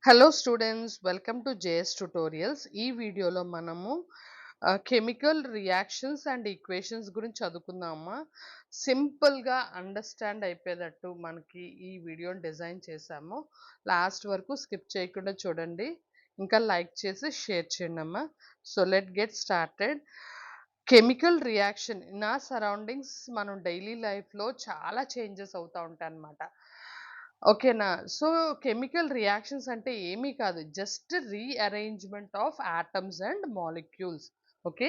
Hello students, welcome to JS tutorials. ఈ వీడియోలో మనము కెమికల్ రియాక్షన్స్ అండ్ ఈక్వేషన్స్ గురించి చదువుకుందామా. సింపుల్గా అండర్స్టాండ్ అయిపోయేటట్టు మనకి ఈ వీడియోని డిజైన్ చేశాము. లాస్ట్ వరకు స్కిప్ చేయకుండా చూడండి, ఇంకా లైక్ చేసి షేర్ చేయండి అమ్మా. So let get started. Chemical reaction in ఆ సరౌండింగ్స్ మనం డైలీ లైఫ్లో చాలా చేంజెస్ అవుతూ ఉంటాయి అన్నమాట. ఓకేనా? సో, కెమికల్ రియాక్షన్స్ అంటే ఏమీ కాదు. Just rearrangement of atoms and molecules. Okay.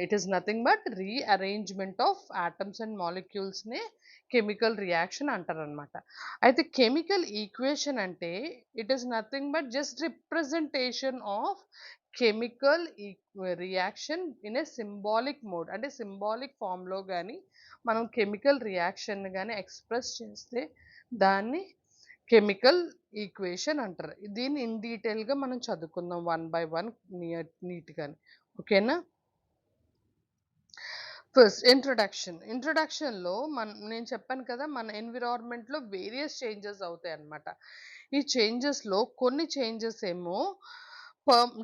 It is nothing but rearrangement of atoms and మాలిక్యూల్స్‌నే కెమికల్ రియాక్షన్ అంటారనమాట. అయితే కెమికల్ ఈక్వేషన్ అంటే it is nothing but just representation of chemical reaction in a symbolic mode. అంటే symbolic ఫార్మ్‌లో గాని మనం chemical రియాక్షన్‌ని గాని express చేస్తే దాన్ని కెమికల్ ఈక్వేషన్ అంటారు. దీన్ని ఇన్ డీటెయిల్‌గా మనం చదువుకుందాం వన్ బై వన్ నీట్‌గాని. ఓకేనా? First introduction. ఇంట్రొడక్షన్‌లో నేను చెప్పాను కదా! మన ఎన్విరాన్మెంట్‌లో వేరియస్ చేంజెస్ అవుతాయన్నమాట. ఈ చేంజెస్‌లో కొన్ని చేంజెస్ ఏమో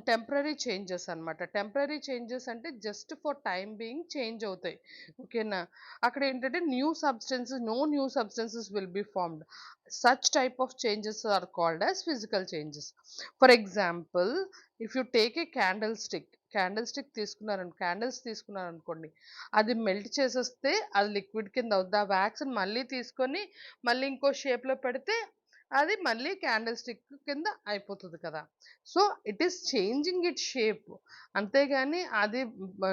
టెంపరరీ చేంజెస్ అన్నమాట. టెంపరరీ చేంజెస్ అంటే just for time being change అవుతాయి. ఓకేనా? అక్కడ ఏంటంటే no new substances will be formed. Such type of changes are called as physical changes. For example, if you take a candles తీసుకున్నారనుకోండి, అది melt చేసేస్తే అది లిక్విడ్ కింద అవుద్ది. ఆ వ్యాక్స్‌ని మళ్ళీ తీసుకొని మళ్ళీ ఇంకో షేప్‌లో పెడితే అది మళ్ళీ క్యాండిల్ స్టిక్ కింద అయిపోతది కదా! So, it is changing its shape. అంతేగాని అది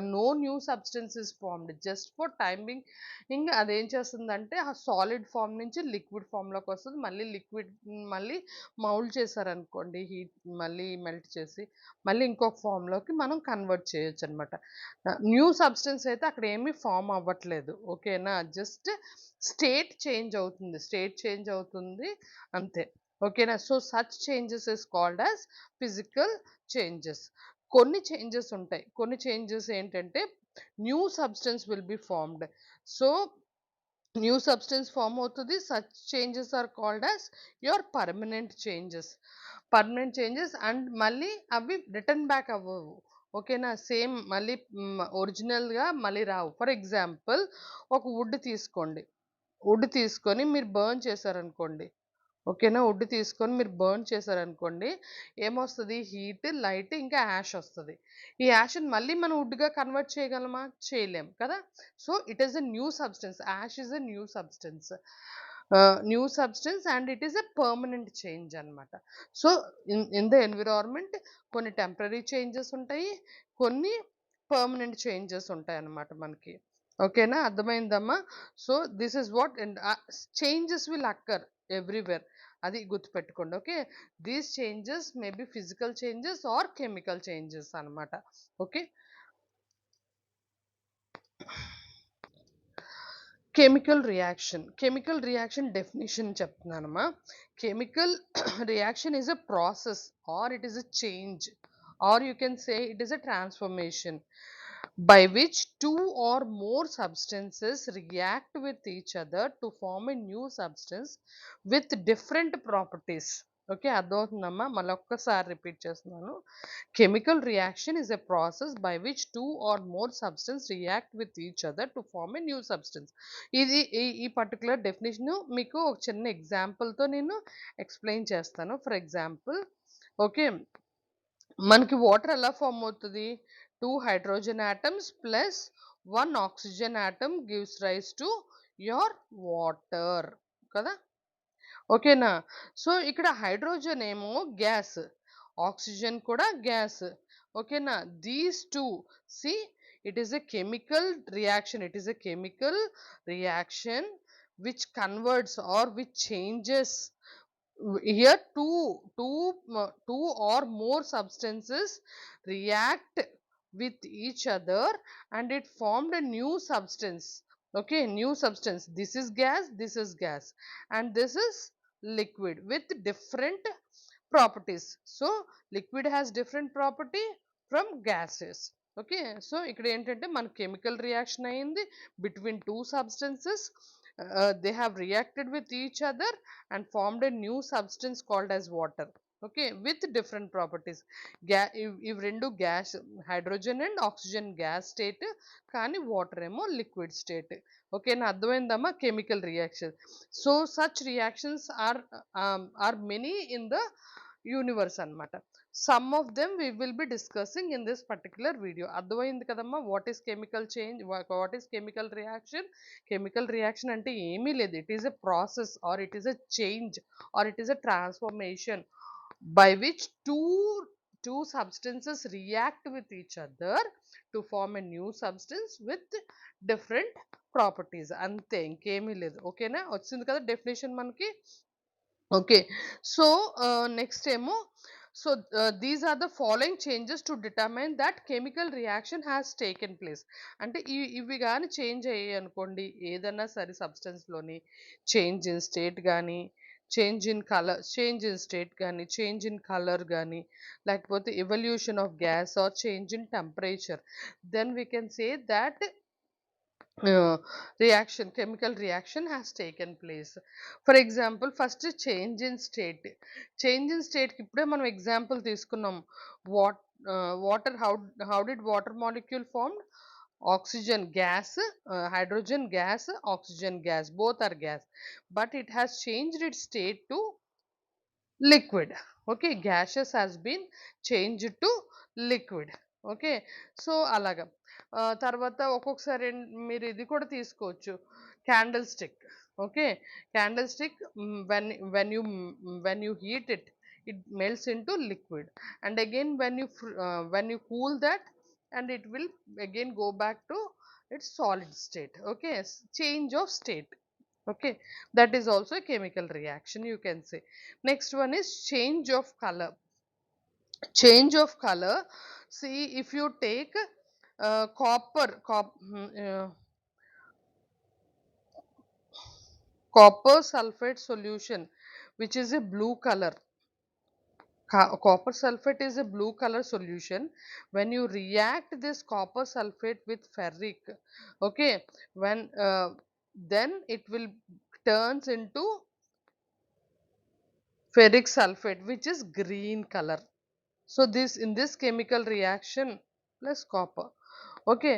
no new substance is formed. Just for time being అదేం చేస్తుందంటే ఆ సాలిడ్ ఫార్మ్ నుంచి లిక్విడ్ ఫార్మ్‌లోకొస్తది. మళ్ళీ మౌల్డ్ చేశారనుకోండి, మళ్ళీ మెల్ట్ చేసి మళ్ళీ ఇంకొక ఫార్మ్‌లోకి మనం కన్వర్ట్ చేయొచ్చనమాట. న్యూ సబ్స్టెన్స్ అయితే అక్కడ ఏమీ ఫార్మ్ అవ్వట్లేదు. ఓకేనా? జస్ట్ స్టేట్ చేంజ్ అవుతుంది అంతే. ఓకేనా? So, such changes is called as physical changes. కొన్ని చేంజెస్ ఏంటంటే new substance will be formed. So, new substance form అవుతది. Such changes are called as your permanent changes and మళ్ళీ అవి రిటర్న్ బ్యాక్ అవ్వవు. ఓకేనా? సేమ్ మళ్ళీ ఒరిజినల్‌గా మళ్ళీ రావు. ఫర్ ఎగ్జాంపుల్, ఒక వుడ్ తీసుకోండి. వుడ్ తీసుకొని మీరు బర్న్ చేశారనుకోండి. ఓకేనా? వుడ్ తీసుకొని మీరు బర్న్ చేశారనుకోండి, ఏమొస్తది? హీట్, లైట్ ఇంకా యాష్ ఒస్తది. ఈ యాష్‌ని మళ్ళీ మనం వుడ్‌గా కన్వర్ట్ చేయగలమా? చేయలేం కదా! So, it is a new substance. Ash is a new substance and it is a permanent change అన్నమాట. సో, ఇన్ ద ఎన్విరాన్మెంట్ కొన్ని టెంపరరీ చేంజెస్ ఉంటాయి. కొన్ని పర్మనెంట్ చేంజెస్ ఉంటాయన్నమాట మనకి. ఓకేనా? అర్థమైందమ్మా? So, this is what changes will occur everywhere. అది గుర్తుపెట్టుకోండి. Okay. These changes may be physical changes or chemical changes అన్నమాట. ఓకే. కెమికల్ రియాక్షన్ డెఫినిషన్ చెప్తున్నానమ్మా. Chemical reaction is a process or it is a change or you can say it is a transformation by which two or more substances react with each other to form a new substance with different properties. Okay, అర్థమవుతుందమ్మా? మళ్ళొక్కసారి repeat చేస్తున్నాను. Chemical reaction is a process by which two or more substance react with each other to form a new substance. ఇది ఈ particular definition మీకు ఒక చిన్న ఎగ్జాంపుల్‌తో నేను explain చేస్తాను. ఫర్ ఎగ్జాంపుల్, ఓకే, మనకి వాటర్ ఎలా ఫార్మ్ అవుతది? 2 hydrogen atoms plus 1 oxygen atom gives rise to your water కదా! ఓకేనా? సో, ఇక్కడ హైడ్రోజన్ ఏమో గ్యాస్, ఆక్సిజన్ కూడా గ్యాస్. ఓకేనా? These 2 see it is a chemical reaction. Which converts or which changes here two or more substances react with each other and it formed a new substance. Okay, new substance. This is gas and this is liquid with different properties. So liquid has different property from gases. Okay. So, ఇక్కడ ఏంటంటే మన chemical reaction అయింది between 2 substances. They have reacted with each other and formed a new substance called as water. Okay, with different properties. ఇవి రెండు gas, hydrogen and oxygen gas state, కానీ water ఏమో liquid state. ఓకేనా, అర్థమైందమ్మా chemical reaction. So such reactions are many in the universe అన్నమాట. Some of them we will be discussing in this particular video. అర్థమైంది కదమ్మా what is chemical change, what is chemical reaction. Chemical reaction అంటే ఏమీ లేదు, it is a process or it is a change are it is a transformation by which two substances react with each other to form a new substance with different properties. అంతే, ఇంకేమీ లేదు. ఓకేనా, వచ్చింది కదా definition మనకి. Okay, so next ఏమో, so these are the following changes to determine that chemical reaction has taken place. అంటే ఇవి కానీ చేంజ్ అయ్యాయి అనుకోండి, ఏదైనా సరే సబ్స్టెన్స్లోని చేంజ్ ఇన్ స్టేట్ కానీ, change in colour, change in state కానీ, చేంజ్ ఇన్ కలర్ కానీ, లేకపోతే evolution of gas or change in temperature, then we can say that chemical reaction has taken place. For example, first change in state. Change in state కి ఇప్పుడే మనం example తీసుకున్నాం. What water, how did water molecule formed? Oxygen gas, hydrogen gas, oxygen gas, both are gas, but it has changed its state to liquid. Okay, gaseous has been changed to liquid. Okay, so అలాగా. తర్వాత ఒక్కొక్కసారి మీరు ఇది కూడా తీసుకోవచ్చు, candle stick. Okay, candle stick, when you heat it, it melts into liquid, and again when you cool that, and it will again go back to its solid state. Okay, change of state. Okay, that is also a chemical reaction, you can say. Next one is change of color. Change of color, see, if you take copper sulfate solution, which is a blue color. Copper sulfate is a blue color solution. When you react this copper sulfate with ferric, okay, when then it will turns into ferric sulfate, which is green color. So this, in this chemical reaction, plus copper. Okay,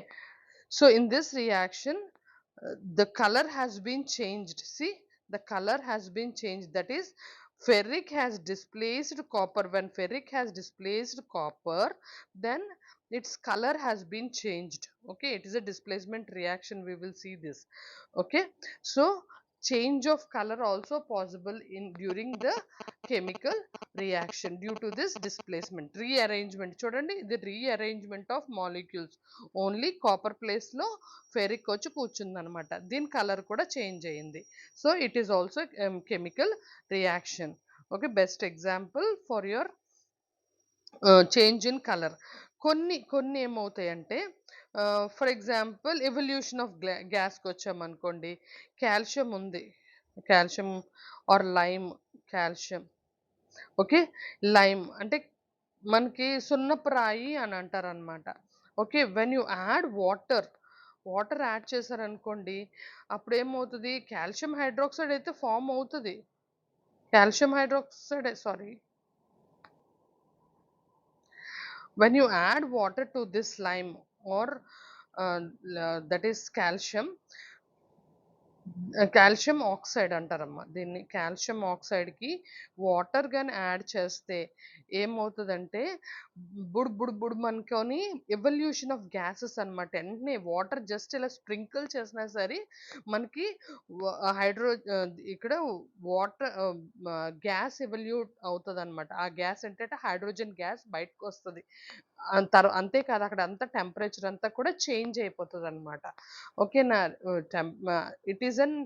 so in this reaction, the color has been changed. See, the color has been changed, that is ferric has displaced copper. When ferric has displaced copper, then its color has been changed. Okay, it is a displacement reaction, we will see this. Okay, so change of color also possible in during the chemical reaction due to this displacement, rearrangement. చూడండి, ఇది rearrangement of molecules. Only copper place లో ferric వచ్చి కూర్చుంది అనమాట, దీని colour కూడా change అయ్యింది. So it is also chemical reaction. Okay, best example for your change in colour. కొన్ని ఏమవుతాయంటే, ఫర్ ఎగ్జాంపుల్ ఎవల్యూషన్ ఆఫ్ గ్యాస్కి వచ్చామనుకోండి, కాల్షియం ఉంది, calcium or lime, calcium. Okay, lime అంటే మనకి సున్నపు రాయి అని అంటారు అనమాట. Okay, when you add water add చేశారనుకోండి, అప్పుడు ఏమవుతుంది, కాల్షియం హైడ్రాక్సైడ్ అయితే ఫామ్ అవుతుంది. Calcium hydroxide, sorry, when you add water to this lime or that is calcium oxide అంటారమ్మా దీన్ని. కాల్షియం ఆక్సైడ్కి వాటర్ కానీ యాడ్ చేస్తే ఏమవుతుందంటే, బుడ్ బుడ్ బుడ్ అనుకొని ఎవల్యూషన్ ఆఫ్ గ్యాసెస్ అనమాట. వెంటనే వాటర్ జస్ట్ ఇలా స్ప్రింకిల్ చేసినా సరే మనకి ఇక్కడ వాటర్ గ్యాస్ ఎవల్యూట్ అవుతుంది అనమాట. ఆ గ్యాస్ ఏంటంటే హైడ్రోజన్ గ్యాస్ బయటకు వస్తుంది. అంతేకాదు, అక్కడ అంతా టెంపరేచర్ అంతా కూడా చేంజ్ అయిపోతుంది అనమాట. ఓకేనా, it is an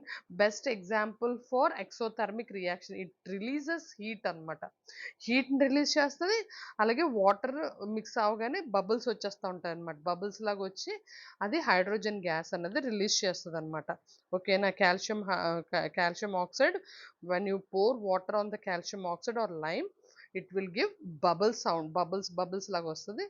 best example for exothermic reaction. It releases heat అనమాట, హీట్ని రిలీజ్ చేస్తుంది. అలాగే వాటర్ మిక్స్ అవగానే బబుల్స్ వచ్చేస్తూ ఉంటాయి అనమాట. బబుల్స్ లాగా వచ్చి అది హైడ్రోజన్ గ్యాస్ అన్నది రిలీజ్ చేస్తుంది అనమాట. ఓకేనా, calcium oxide, when you pour water on the calcium oxide or lime, it will give bubble sound, bubbles లాగా వస్తుంది.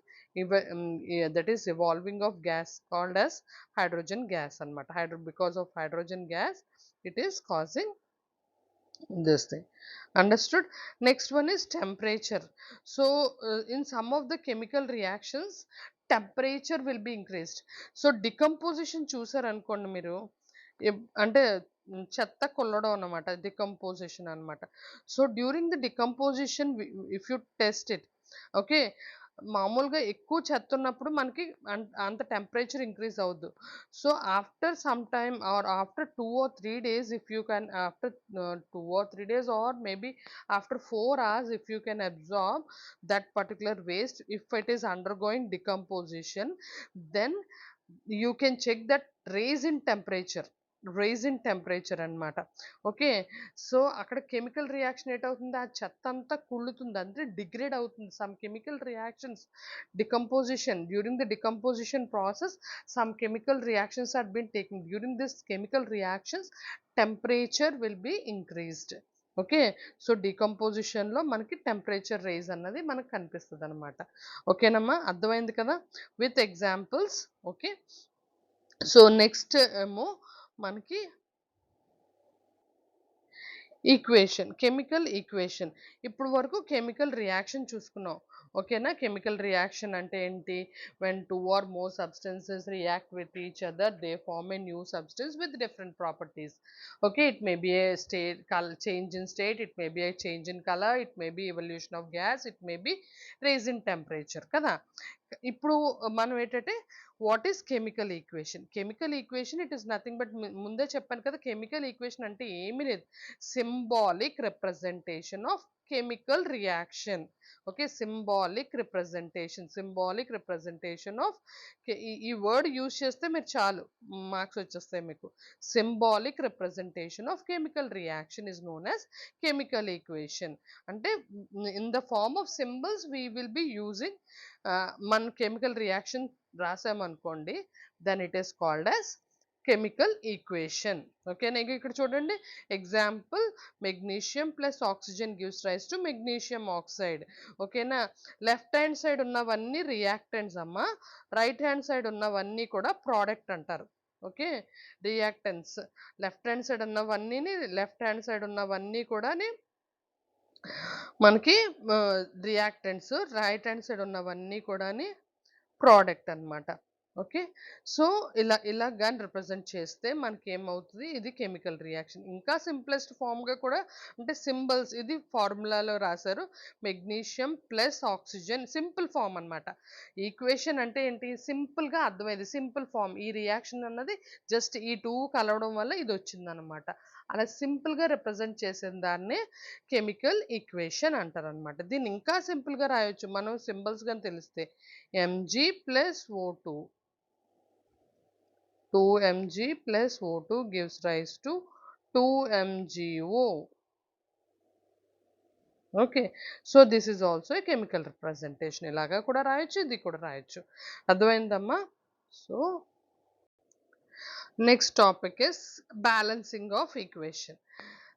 That is evolving of gas called as hydrogen gas అన్నమాట. Because of hydrogen gas, it is causing this thing. Understood? Next one is temperature. So in some of the chemical reactions, temperature will be increased. So decomposition చూసారు అనుకోండి మీరు, అంటే చెత్త కొల్లడం అన్నమాట decomposition అన్నమాట. So during the decomposition if you test it, okay, మామూలుగా ఎక్కువ చెత్త ఉన్నప్పుడు మనకి అంత టెంపరేచర్ ఇంక్రీజ్ అవ్వద్దు. So after some time or after 2 or 3 days, if you can, after 2 or 3 days, or maybe after 4 hours, if you can absorb that particular waste, if it is undergoing decomposition, then you can check that raise in temperature, అన్నమాట. Okay, so అక్కడ chemical reaction ఏటవుతుంది, ఆ చెత్త అంతా కుళ్ళుతుంది, అంటే degrade అవుతుంది. Some chemical reactions decomposition, during the decomposition process, some chemical reactions are been taken. During this chemical reactions, temperature will be increased. Okay, so decomposition లో మనకి temperature rise అన్నది మనకు కనిపిస్తుంది అనమాట. ఓకేనమ్మా, అర్థమైంది కదా with examples. Okay, so next ఏమో మనకి ఈక్వేషన్, కెమికల్ ఈక్వేషన్. ఇప్పుడు వరకు కెమికల్ రియాక్షన్ చూసుకున్నాం. ఓకేనా, కెమికల్ రియాక్షన్ అంటే ఏంటి? when two or more substances react with each other, they form a new substance with different properties. Okay, it may be a state change in state, it may be a change in color, it may be evolution of gas, it may be raise in temperature కదా. ఇప్పుడు మనం ఏంటంటే what is chemical equation? Chemical equation it is nothing but, ముందే చెప్పాను కదా, chemical equation అంటే ఏమీ లేదు, symbolic representation of chemical reaction. Okay, symbolic representation of, ఈ వర్డ్ యూజ్ చేస్తే మీరు చాలు మార్క్స్ వచ్చేస్తాయి మీకు. Symbolic representation of chemical reaction is known as chemical equation. అంటే in the form of symbols we will be using, మన chemical reaction రాసామనుకోండి, then it is called as chemical equation. ఓకేనా, ఇక్కడ చూడండి example, magnesium plus oxygen gives rise to magnesium oxide. ఓకేనా, left hand side ఉన్నవన్నీ reactants అమ్మా, right hand side ఉన్నవన్నీ కూడా ప్రోడక్ట్ అంటారు. Okay, reactants left hand side ఉన్నవన్నీ కూడా మనకి రియాక్టెంట్స్, రైట్ హ్యాండ్ సైడ్ ఉన్నవన్నీ కూడా ప్రోడక్ట్ అన్నమాట. ఓకే, సో ఇలా కానీ రిప్రజెంట్ చేస్తే మనకి ఏమవుతుంది, ఇది కెమికల్ రియాక్షన్. ఇంకా సింప్లెస్ట్ ఫామ్గా కూడా, అంటే సింబల్స్, ఇది ఫార్ములాలో రాశారు, magnesium plus oxygen, simple form అన్నమాట. ఈక్వేషన్ అంటే ఏంటి, సింపుల్గా అర్థమైంది, సింపుల్ ఫామ్. ఈ రియాక్షన్ అన్నది జస్ట్ ఈ టూ కలవడం వల్ల ఇది వచ్చిందనమాట. అలా సింపుల్గా రిప్రజెంట్ చేసిన దాన్ని కెమికల్ ఈక్వేషన్ అంటారు అనమాట. దీన్ని ఇంకా సింపుల్గా రాయొచ్చు మనం సింబల్స్ కానీ తెలిస్తే. Mg plus O2, 2Mg plus O2 gives rise to 2MgO. Okay, so this is also a chemical representation. ఇలాగా కూడా రాయొచ్చు, ఇది కూడా రాయొచ్చు. అర్థమైందమ్మా? So next topic is balancing of equation.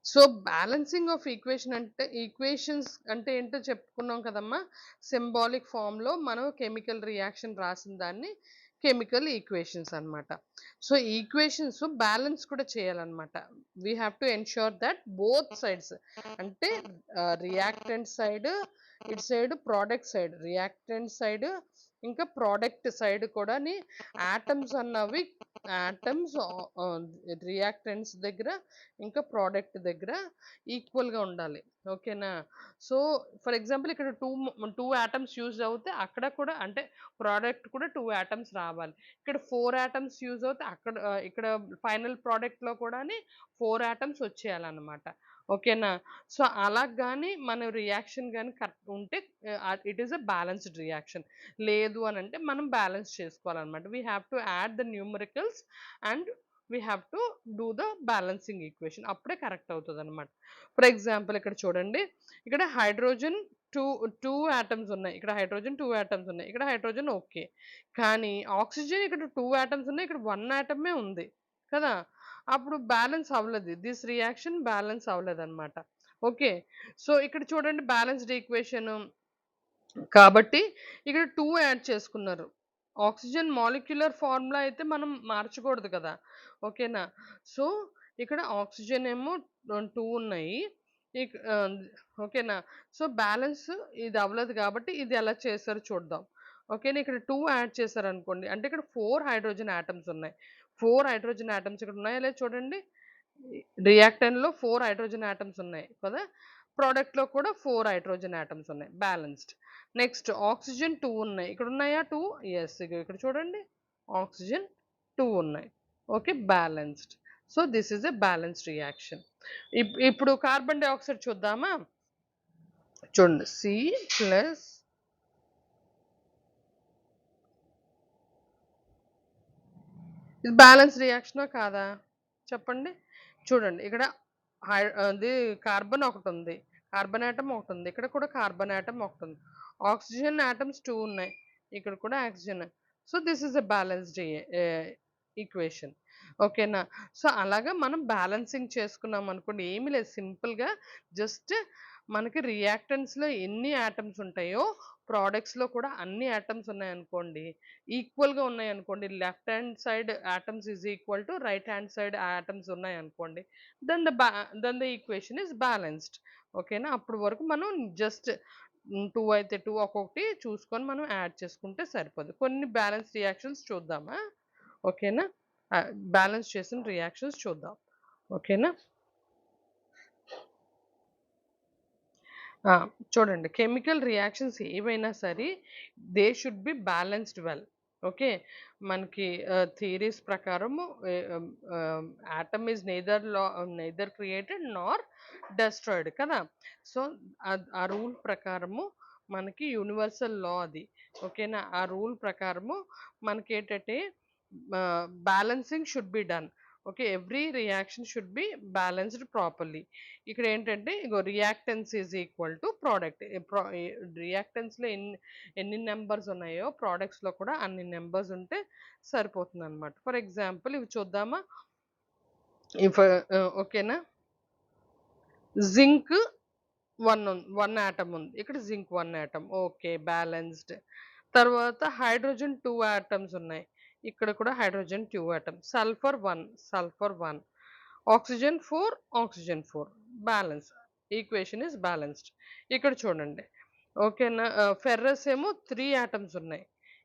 So balancing of equation అంటే, ఈక్వేషన్స్ అంటే ఏంటో చెప్పుకున్నాం కదమ్మా, సింబాలిక్ ఫామ్లో మనం కెమికల్ రియాక్షన్ రాసిన దాన్ని కెమికల్ ఈక్వేషన్స్ అన్నమాట. సో ఈక్వేషన్స్ బ్యాలెన్స్ కూడా చేయాలన్నమాట. We have to ensure that both sides, అంటే రియాక్టెంట్ సైడ్, ఇటు side product side, reactant side ఇంకా ప్రోడక్ట్ సైడ్ కూడా యాటమ్స్ అన్నవి, యాటమ్స్ రియాక్టెంట్స్ దగ్గర ఇంకా ప్రోడక్ట్ దగ్గర ఈక్వల్గా ఉండాలి. ఓకేనా, సో ఫర్ ఎగ్జాంపుల్ ఇక్కడ టూ యాటమ్స్ యూజ్ అవుతే అక్కడ కూడా, అంటే ప్రోడక్ట్ కూడా 2 యాటమ్స్ రావాలి. ఇక్కడ 4 యాటమ్స్ యూజ్ అవుతే అక్కడ ఇక్కడ ఫైనల్ ప్రోడక్ట్లో కూడా 4 యాటమ్స్ వచ్చేయాలన్నమాట. ఓకేనా, సో అలా కానీ మన రియాక్షన్ కానీ కరెక్ట్ ఉంటే it is a balanced reaction. లేదు అని అంటే మనం బ్యాలెన్స్ చేసుకోవాలన్నమాట. We have to add the numericals and we have to do the balancing equation, అప్పుడే కరెక్ట్ అవుతుంది అనమాట. ఫర్ ఎగ్జాంపుల్ ఇక్కడ చూడండి, ఇక్కడ హైడ్రోజన్ టూ యాటమ్స్ ఉన్నాయి, ఇక్కడ హైడ్రోజన్ 2 యాటమ్స్ ఉన్నాయి, ఇక్కడ హైడ్రోజన్ ఓకే. కానీ ఆక్సిజన్ ఇక్కడ 2 యాటమ్స్ ఉన్నాయి, ఇక్కడ 1 యాటమే ఉంది కదా, అప్పుడు బ్యాలెన్స్ అవ్వలేదు, దిస్ రియాక్షన్ బ్యాలెన్స్ అవ్వలేదు అనమాట. ఓకే, సో ఇక్కడ చూడండి బ్యాలెన్స్డ్ ఈక్వేషన్ కాబట్టి ఇక్కడ 2 యాడ్ చేసుకున్నారు. ఆక్సిజన్ మాలిక్యులర్ ఫార్ములా అయితే మనం మార్చకూడదు కదా. ఓకేనా, సో ఇక్కడ ఆక్సిజన్ ఏమో 2 ఉన్నాయి. ఇక్ ఓకేనా. సో, బ్యాలెన్స్ ఇది అవ్వలేదు కాబట్టి ఇది ఎలా చేశారో చూద్దాం. ఓకేనా. ఇక్కడ 2 యాడ్ చేశారనుకోండి. అంటే ఇక్కడ 4 హైడ్రోజన్ ఆటమ్స్ ఉన్నాయి. 4 హైడ్రోజన్ ఆటమ్స్ ఇక్కడ ఉన్నాయా లేదా చూడండి. రియాక్టెంట్‌లో 4 హైడ్రోజన్ ఆటమ్స్ ఉన్నాయి కదా! ప్రొడక్ట్‌లో కూడా 4 హైడ్రోజన్ ఆటమ్స్ ఉన్నాయి. బ్యాలెన్స్‌డ్. నెక్స్ట్ ఆక్సిజన్ 2 ఉన్నాయి. ఇక్కడ ఉన్నాయా 2? యెస్. ఇక్కడ చూడండి. ఆక్సిజన్ 2 ఉన్నాయి. Okay. Balanced. So, this is a balanced reaction. ఇప్పుడు కార్బన్ డయాక్సైడ్ చూద్దామా? చూడండి. సి ప్లస్ ఇది బ్యాలెన్స్ రియాక్షనా కాదా? చెప్పండి. చూడండి ఇక్కడ అది కార్బన్ ఒకటుంది. కార్బన్ ఆటమ్ ఒకటుంది. ఇక్కడ కూడా కార్బన్ ఆటమ్ ఒకటుంది. ఆక్సిజన్ ఆటమ్స్ 2 ఉన్నాయి. ఇక్కడ కూడా oxygen. So, this is a balanced equation. ఓకేనా. సో, అలాగా మనం బ్యాలెన్సింగ్ చేసుకున్నాం అనుకోండి. ఏమీ లేదు, సింపుల్‌గా జస్ట్ మనకి రియాక్టెంట్స్‌లో ఎన్ని ఆటమ్స్ ఉంటాయో ప్రొడక్ట్స్‌లో కూడా అన్ని ఆటమ్స్ ఉన్నాయనుకోండి. ఈక్వల్‌గా ఉన్నాయనుకోండి. Left hand side atoms is equal to right hand side atoms ఉన్నాయనుకోండి. Then the equation is balanced. ఓకేనా. అప్పటి వరకు మనం జస్ట్ 2 అయితే 2 ఒక్కొక్కటి చూసుకొని మనం యాడ్ చేసుకుంటే సరిపోద్ది. కొన్ని బ్యాలెన్స్ రియాక్షన్స్ చూద్దామా? ఓకేనా. బ్యాలెన్స్ చేసిన రియాక్షన్స్ చూద్దాం. ఓకేనా. చూడండి, కెమికల్ రియాక్షన్స్ ఏవైనా సరే they should be balanced well. Okay. మనకి థియరీస్ ప్రకారము atom is neither created Nar destroyed కదా. సో, ఆ రూల్ ప్రకారము మనకి యూనివర్సల్ లా అది. ఓకేనా. ఆ రూల్ ప్రకారము మనకి ఏంటంటే balancing should be done. Okay. Every reaction should be balanced properly. ఇక్కడ ఏంటంటే ఇగో reactants is equal to product. రియాక్టెన్స్‌లో ఎన్ని నంబర్స్ ఉన్నాయో ప్రొడక్ట్స్‌లో కూడా అన్ని నంబర్స్ ఉంటే సరిపోతుందన్నమాట. ఫర్ ఎగ్జాంపుల్ ఇవి చూద్దామా? ఇఫ్ ఓకేనా. జింక్ 1 ఆటమ్ ఉంది. ఇక్కడ జింక్ 1 ఆటమ్. ఓకే. బ్యాలెన్స్డ్. తర్వాత హైడ్రోజన్ 2 ఆటమ్స్ ఉన్నాయి. ఇక్కడ కూడా hydrogen 2 atom. Sulphur 1. Oxygen 4, oxygen 4. Balance. Equation is balanced. ఇక్కడ చూడండి. ఓకేనా. ఫెర్రస్ ఏమో 3 ఆటమ్స్ ఉన్నాయి.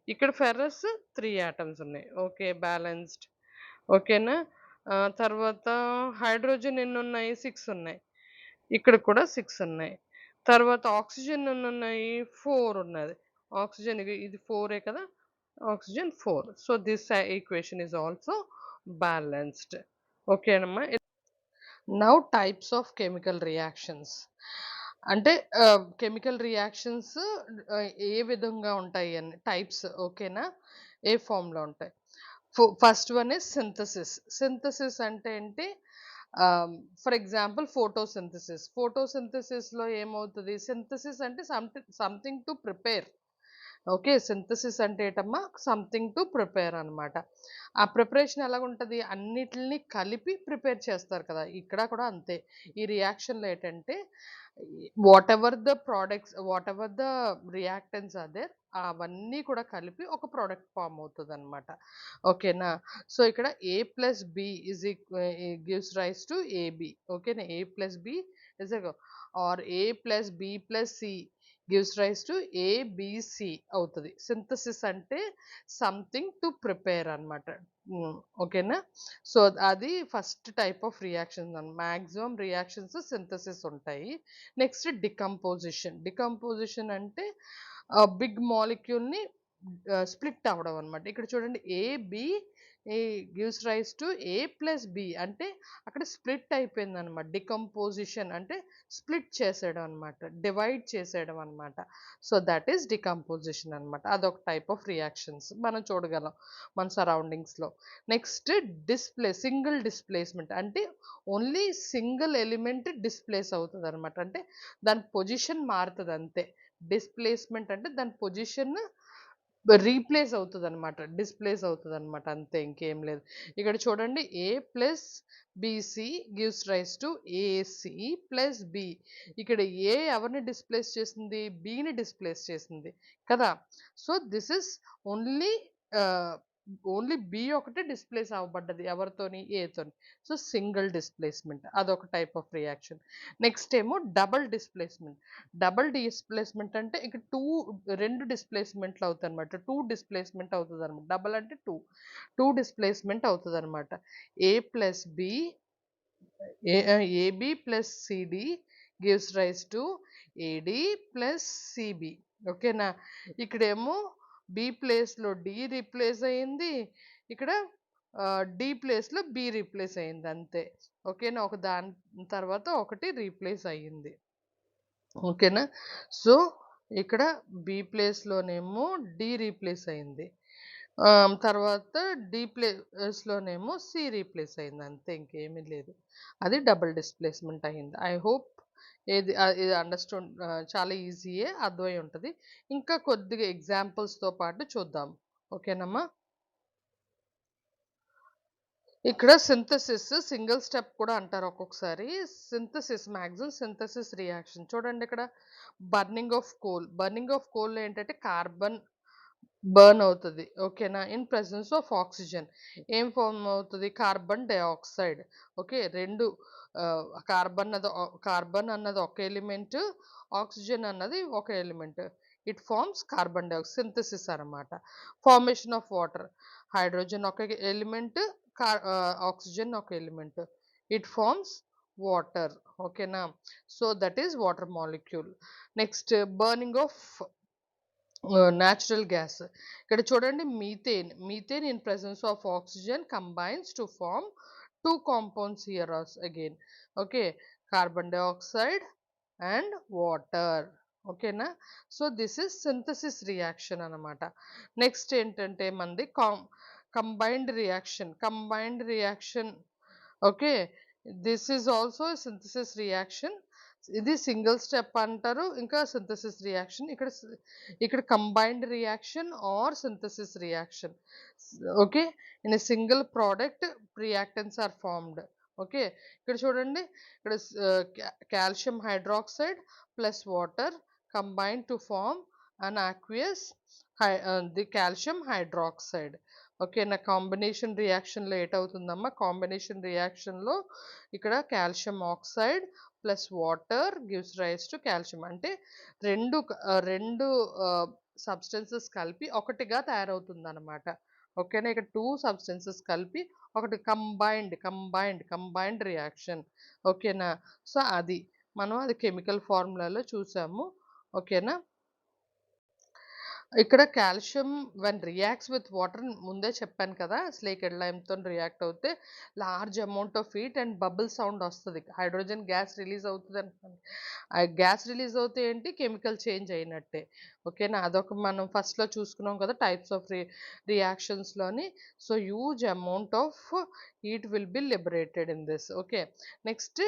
ఇక్కడ ఫెర్రస్ 3 ఆటమ్స్ ఉన్నాయి. ఓకే. బ్యాలెన్స్డ్. ఓకేనా. తర్వాత హైడ్రోజన్ ఎన్నున్నాయి? 6 ఉన్నాయి. ఇక్కడ కూడా 6 ఉన్నాయి. తర్వాత ఆక్సిజన్ ఎన్నున్నాయి? 4 ఉన్నది. ఆక్సిజన్ ఇది 4 కదా. Oxygen 4. So, this equation is also balanced. ఓకేనమ్మా. Now types of chemical reactions. అంటే కెమికల్ రియాక్షన్స్ ఏ విధంగా ఉంటాయి అని టైప్స్. ఓకేనా. ఏ ఫామ్‌లో ఉంటాయి. First one is synthesis. Synthesis అంటే ఏంటి? For example photosynthesis. ఫోటోసింథసిస్‌లో ఏమవుతది? సింథసిస్ అంటే something to prepare. Okay. Synthesis అంటే ఏంటమ్మా? సంథింగ్ టు ప్రిపేర్ అనమాట. ఆ ప్రిపరేషన్ ఎలాగుంటది? అన్నిటిని కలిపి ప్రిపేర్ చేస్తారు కదా. ఇక్కడ కూడా అంతే. ఈ రియాక్షన్‌లో ఏంటంటే whatever the reactants are there అవన్నీ కూడా కలిపి ఒక ప్రొడక్ట్ ఫార్మ్ అవుతదనమాట. ఓకేనా. సో, ఇక్కడ A plus B gives rise to AB. ఓకేనా. A plus B is or A plus B plus C gives rise to ABC అవుతది. సింథసిస్ అంటే something to prepare అనమాట. ఓకేనా. సో, అది first type of reactions maximum reactions synthesis ఉంటాయి. Next decomposition. Decomposition అంటే big మాలిక్యూల్‌ని split అవ్వడం అనమాట. ఇక్కడ చూడండి AB gives rise to A plus B అంటే అక్కడ స్ప్లిట్ అయిపోయిందనమాట. డికంపోజిషన్ అంటే స్ప్లిట్ చేసేయడం అనమాట. డివైడ్ చేసేయడం అనమాట. సో, దట్ ఈస్ డికంపోజిషన్ అనమాట. అదొక టైప్ ఆఫ్ రియాక్షన్స్ మనం చూడగలం మన సరౌండింగ్స్‌లో. నెక్స్ట్ సింగిల్ డిస్ప్లేస్మెంట్ అంటే ఓన్లీ సింగిల్ ఎలిమెంట్ డిస్ప్లేస్ అవుతదనమాట. అంటే దాని పొజిషన్ మారుతది అంతే. డిస్ప్లేస్మెంట్ అంటే దాని పొజిషన్ రీప్లేస్ అవుతదనమాట. డిస్ప్లేస్ అవుతదనమాట అంతే, ఇంకేం లేదు. ఇక్కడ చూడండి A plus BC gives rise to AC plus B. ఇక్కడ A ఎవరిని డిస్ప్లేస్ చేసింది? Bని డిస్ప్లేస్ చేసింది కదా. So, this is only only B ఒకటే డిస్ప్లేస్ అవ్వబడ్డది ఎవరితోని ఏతోని. సో సింగిల్ డిస్ప్లేస్మెంట్ అదొక టైప్ ఆఫ్ రియాక్షన్. నెక్స్ట్ ఏమో డబుల్ డిస్ప్లేస్మెంట్. డబుల్ డిస్ప్లేస్మెంట్ అంటే ఇక రెండు డిస్ప్లేస్మెంట్లు అవుతాయి అనమాట. టూ డిస్ప్లేస్మెంట్ అవుతుంది అనమాట. డబుల్ అంటే టూ డిస్ప్లేస్మెంట్ అవుతుంది అనమాట. A plus B AB plus CD gives rise to AD plus CB. ఓకేనా, ఇక్కడేమో బి ప్లేస్లో డి రీప్లేస్ అయింది, ఇక్కడ డి ప్లేస్లో బి రీప్లేస్ అయింది అంతే. ఓకేనా, ఒక దాని తర్వాత ఒకటి రీప్లేస్ అయ్యింది. ఓకేనా, సో ఇక్కడ బి ప్లేస్లోనేమో డి రీప్లేస్ అయింది, తర్వాత డి ప్లేస్లోనేమో సి రీప్లేస్ అయింది అంతే, ఇంకేమీ లేదు. అది డబుల్ డిస్ప్లేస్మెంట్ అయింది. ఐ హోప్ ఇది అండర్స్టాండ్, చాలా ఈజీయే, అర్థమై ఉంటుంది. ఇంకా కొద్దిగా ఎగ్జాంపుల్స్తో పాటు చూద్దాం. ఓకేనమ్మా, ఇక్కడ సింథసిస్ సింగిల్ స్టెప్ కూడా అంటారు ఒక్కొక్కసారి. సింథసిస్ మ్యాక్సిమం సింథసిస్ రియాక్షన్ చూడండి, ఇక్కడ బర్నింగ్ ఆఫ్ కోల్ ఏంటంటే కార్బన్ బర్న్ అవుతుంది. ఓకేనా, ఇన్ ప్రెసెన్స్ ఆఫ్ ఆక్సిజన్ ఏం ఫామ్ అవుతుంది, కార్బన్ డైఆక్సైడ్. ఓకే, రెండు కార్బన్ అన్నది ఒక ఎలిమెంట్, ఆక్సిజన్ అన్నది ఒక element. It forms carbon dioxide, synthesis అనమాట. ఫార్మేషన్ ఆఫ్ వాటర్, హైడ్రోజన్ ఒక ఎలిమెంట్, ఆక్సిజన్ ఒక ఎలిమెంట్, ఇట్ ఫార్మ్స్ వాటర్. ఓకేనా, so that is water molecule. Next burning of natural gas. ఇక్కడ చూడండి, methane in presence of oxygen combines to form two compounds here again. Okay, carbon dioxide and water. ఓకేనా, so this is synthesis reaction అన్నమాట. Next ఏంటంటే మనది combined reaction. Okay, this is also synthesis reaction. ఇది single step అంటారు, ఇంకా synthesis reaction. ఇక్కడ combined reaction or synthesis reaction. Okay, in a single product reactants are formed. Okay, ఇక్కడ చూడండి, ఇక్కడ calcium hydroxide plus water combine to form an aqueous the calcium hydroxide. Okay, నా combination రియాక్షన్లో ఏటవుతుందమ్మా, combination రియాక్షన్లో ఇక్కడ calcium oxide plus water gives rise to calcium. అంటే రెండు సబ్స్టెన్సెస్ కలిపి ఒకటిగా తయారవుతుంది అనమాట. ఓకేనా, ఇక్కడ టూ సబ్స్టెన్సెస్ కలిపి ఒకటి కంబైన్డ్ రియాక్షన్. ఓకేనా, సో అది మనం అది కెమికల్ ఫార్ములాలో చూసాము. ఓకేనా, ఇక్కడ calcium when reacts with water ముందే చెప్పాను కదా, స్లేకెడ్ లైమ్తో రియాక్ట్ అవుతే large amount of heat and bubble sound వస్తుంది, హైడ్రోజన్ గ్యాస్ రిలీజ్ అవుతుంది అనుకోండి. ఆ గ్యాస్ రిలీజ్ అవుతే ఏంటి, కెమికల్ చేంజ్ అయినట్టే. ఓకేనా, అదొక మనం ఫస్ట్లో చూసుకున్నాం కదా టైప్స్ ఆఫ్ రియాక్షన్స్లోని. So huge amount of heat will be liberated in this. Okay, next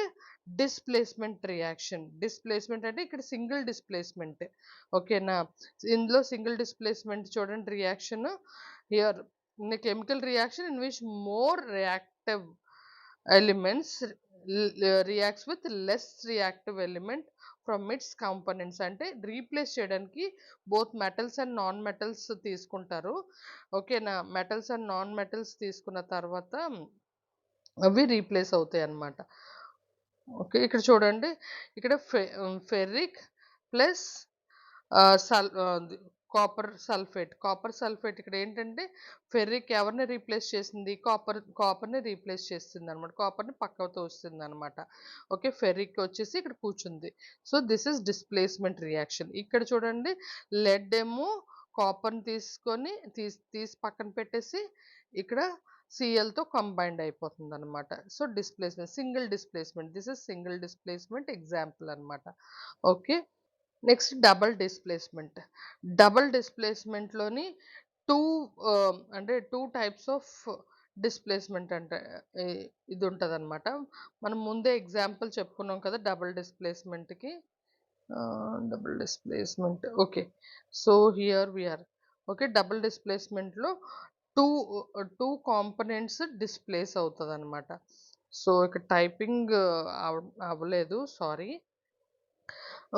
displacement reaction. Displacement అంటే ఇక్కడ సింగిల్ డిస్ప్లేస్మెంట్. ఓకేనా, ఇందులో సింగిల్ డిస్ప్లేస్మెంట్ చూడండి reaction here in chemical reaction in which more reactive elements reacts with less reactive element from its components. అంటే replace చేయడానికి both metals and non metals తీసుకుంటారు. ఓకేనా, metals and non metals తీసుకున్న తర్వాత అవి రీప్లేస్ అవుతాయి అన్నమాట. ఓకే, ఇక్కడ చూడండి, ఇక్కడ ఫెర్రిక్ ప్లస్ కాపర్ సల్ఫేట్ ఇక్కడ ఏంటంటే ఫెర్రిక్ ఎవరిని రీప్లేస్ చేసింది, కాపర్ని రీప్లేస్ చేస్తుంది అనమాట, కాపర్ని పక్కతో వస్తుంది అనమాట. ఓకే, ఫెర్రిక్ వచ్చేసి ఇక్కడ కూర్చుంది. So this is displacement reaction. ఇక్కడ చూడండి, లెడ్ ఏమో కాపర్ని తీసుకొని తీసి పక్కన పెట్టేసి ఇక్కడ సిఎల్తో కంబైండ్ అయిపోతుంది అనమాట. So single displacement, this is single displacement example అనమాట. ఓకే, నెక్స్ట్ డబుల్ డిస్ప్లేస్మెంట్లోని టూ అంటే టూ టైప్స్ ఆఫ్ డిస్ప్లేస్మెంట్ అంటే ఇది ఉంటుంది అనమాట. మనం ముందే ఎగ్జాంపుల్ చెప్పుకున్నాం కదా డబుల్ డిస్ప్లేస్మెంట్కి. Okay, so here we are. Okay, double డిస్ప్లేస్మెంట్లో టూ టూ కాంపనెంట్స్ డిస్ప్లేస్ అవుతుంది అనమాట. సో ఇక్కడ టైపింగ్ అవ్వలేదు, sorry.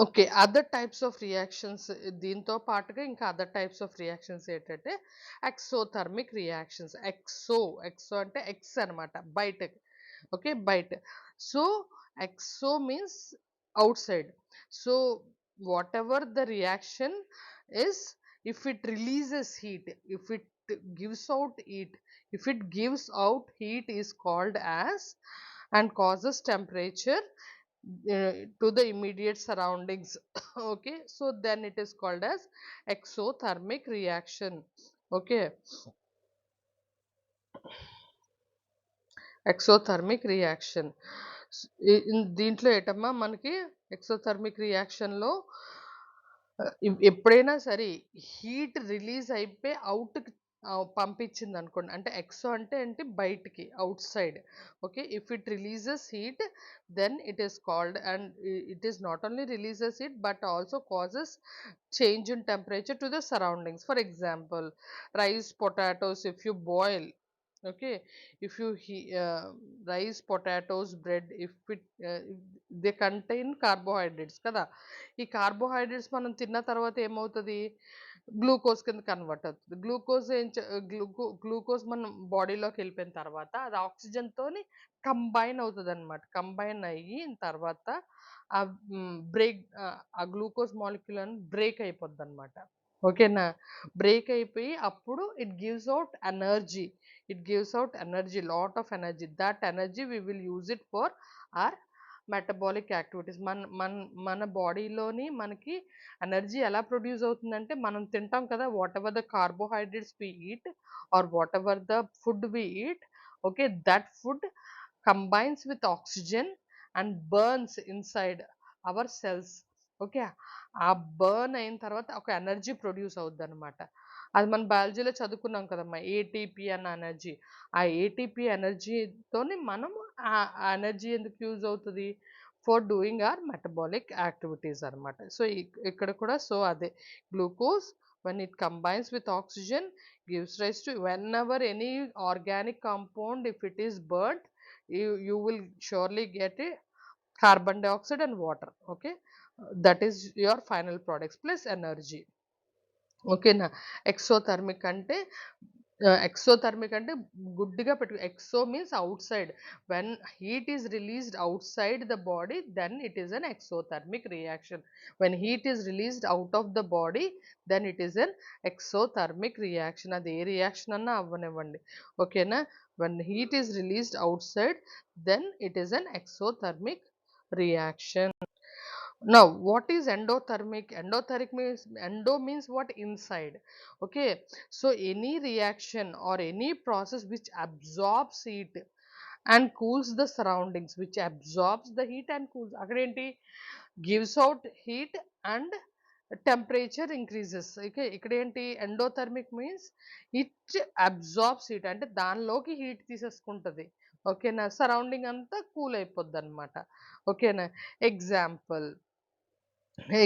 Okay. Other types of reactions దీంతో పాటుగా ఇంకా అదర్ టైప్స్ ఆఫ్ రియాక్షన్స్ ఏంటంటే ఎక్సోథర్మిక్ రియాక్షన్స్. ఎక్సో అంటే ఎక్స్ అనమాట. బయటకి. ఓకే. బయట. So, exo means outside. So, whatever the reaction is, if it releases heat, if it gives out heat, if it gives out heat is called as and causes temperature to the immediate surroundings. Okay, so then it is called as exothermic reaction. Okay, exothermic reaction. దీంట్లో ఏటమ్మా మనకి exothermic రియాక్షన్‌లో ఎప్పుడైనా సరే heat release అయిపోయి ఔట్‌కి పంపించిందనుకోండి. అంటే exo అంటే ఏంటి బయటికి outside. Okay. If it releases heat then it is called and it is not only releases heat but also causes change in temperature to the surroundings. For example, rice, potatoes, if you boil, okay, if you rice, potatoes, bread, if they contain carbohydrates కదా, ఈ carbohydrates మనం తిన్న తర్వాత ఏమవుతుంది, glucose కింద convert అవుతుంది. Glucose ఏం glucose మన బాడీలోకి వెళ్ళిపోయిన తర్వాత అది ఆక్సిజన్ తోని కంబైన్ అవుతుంది అనమాట. కంబైన్ అయిన తర్వాత ఆ ఆ గ్లూకోజ్ మాలిక్యూల్ అని బ్రేక్ అయిపోద్ది అనమాట. ఓకేనా. బ్రేక్ అయిపోయి అప్పుడు it gives out energy. It gives out energy, lot of energy. That energy we will use it for our metabolic activities. మన మన బాడీలోని మనకి ఎనర్జీ ఎలా ప్రొడ్యూస్ అవుతుందంటే మనం తింటాం కదా, whatever the carbohydrates we eat or whatever the food we eat, okay, that food combines with oxygen and burns inside our cells. ఓకే. ఆ బర్న్ అయిన తర్వాత ఒక ఎనర్జీ ప్రొడ్యూస్ అవుద్దనమాట. అది మనం బయాలజీలో చదువుకున్నాం కదమ్మా! ఏటీపీ అన్న ఎనర్జీ. ఆ ఏటీపీ ఎనర్జీతోని మనము ఆ ఎనర్జీ ఎందుకు యూజ్ అవుతది? For doing our metabolic activities అనమాట. సో, ఇక్కడ కూడా సో అదే glucose when it combines with oxygen gives rise to, whenever any organic compound if it is burnt, you will surely get a carbon dioxide and water. Okay, that is your final products plus energy. ఓకేనా. Exothermic అంటే గుడ్డిగా పెట్టు, exo means outside. When heat is released outside the body then it is an exothermic reaction. When heat is released out of the body then it is an exothermic reaction. అది ఏ reaction అన్నా అవ్వనివ్వండి. ఓకేనా. When heat is released outside then it is an exothermic reaction. Now, what is endothermic? Endo means what? Inside. Okay. So any reaction or any process which absorbs heat and cools the surroundings, which absorbs the heat and cools. Akkadenti gives out heat and temperature increases. Okay. Ikkadenti endothermic means it absorbs heat అంటే దానిలోకి heat తీసేసుకుంటది. ఓకేనా. Surrounding అంతా cool అయిపోద్ది అనమాట. ఓకేనా. Example